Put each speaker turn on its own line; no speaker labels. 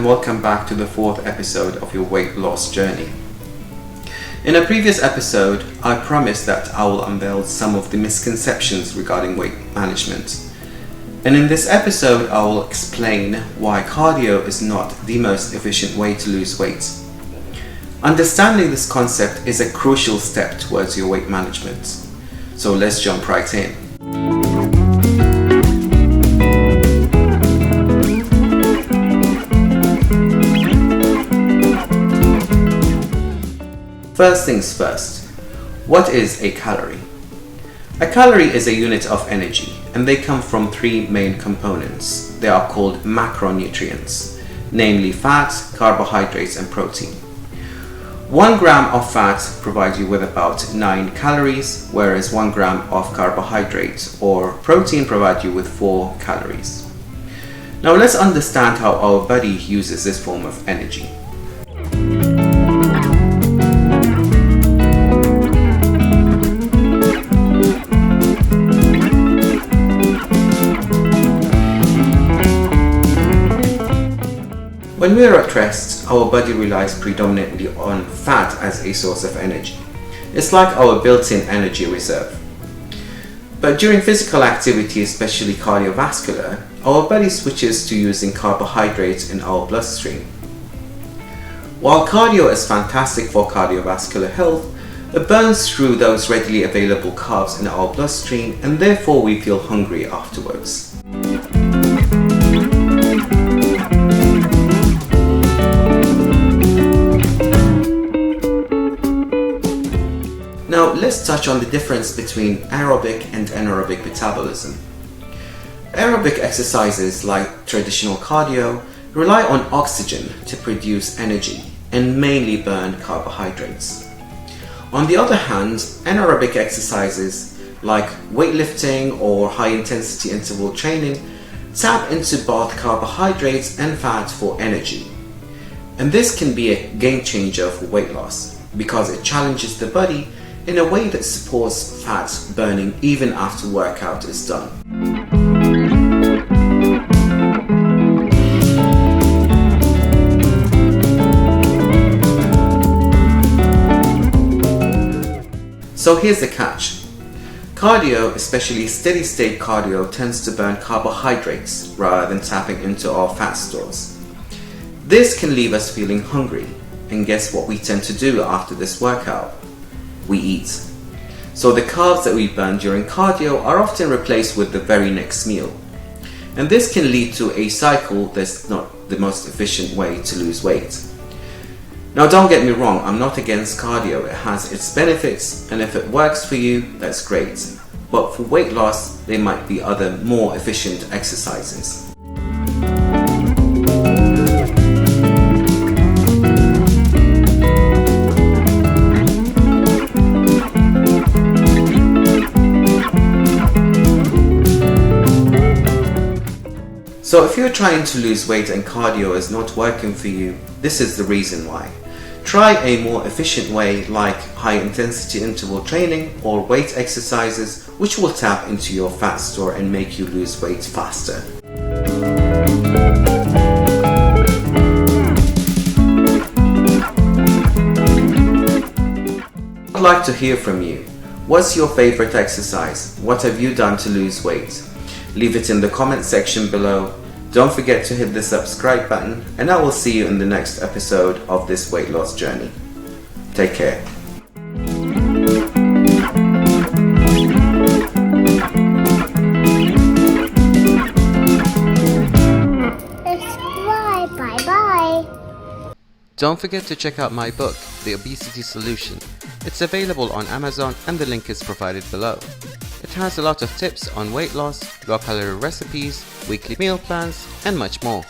and welcome back to the fourth episode of your weight loss journey. In a previous episode, I promised that I will unveil some of the misconceptions regarding weight management. And in this episode, I will explain why cardio is not the most efficient way to lose weight. Understanding this concept is a crucial step towards your weight management. So let's jump right in. First things first, what is a calorie? A calorie is a unit of energy, and they come from three main components. They are called macronutrients, namely fat, carbohydrates, and protein. 1 gram of fat provides you with about 9 calories, whereas 1 gram of carbohydrates or protein provides you with 4 calories. Now let's understand how our body uses this form of energy. When we are at rest, our body relies predominantly on fat as a source of energy. It's like our built-in energy reserve. But during physical activity, especially cardiovascular, our body switches to using carbohydrates in our bloodstream. While cardio is fantastic for cardiovascular health, it burns through those readily available carbs in our bloodstream, and therefore we feel hungry afterwards. Now let's touch on the difference between aerobic and anaerobic metabolism. Aerobic exercises like traditional cardio rely on oxygen to produce energy and mainly burn carbohydrates. On the other hand, anaerobic exercises like weightlifting or high-intensity interval training tap into both carbohydrates and fat for energy. And this can be a game changer for weight loss because it challenges the body in a way that supports fat burning even after workout is done. So here's the catch. Cardio, especially steady-state cardio, tends to burn carbohydrates rather than tapping into our fat stores. This can leave us feeling hungry, and guess what we tend to do after this workout? We eat. So the carbs that we burn during cardio are often replaced with the very next meal. And this can lead to a cycle that's not the most efficient way to lose weight. Now don't get me wrong, I'm not against cardio. It has its benefits, and if it works for you, that's great. But for weight loss, there might be other more efficient exercises. So if you're trying to lose weight and cardio is not working for you, this is the reason why. Try a more efficient way like high-intensity interval training or weight exercises, which will tap into your fat store and make you lose weight faster. I'd like to hear from you. What's your favorite exercise? What have you done to lose weight? Leave it in the comment section below. Don't forget to hit the subscribe button, and I will see you in the next episode of this weight loss journey. Take care.
Subscribe. Bye-bye.
Don't forget to check out my book, The Obesity Solution. It's available on Amazon and the link is provided below. It has a lot of tips on weight loss, low-calorie recipes, weekly meal plans, and much more.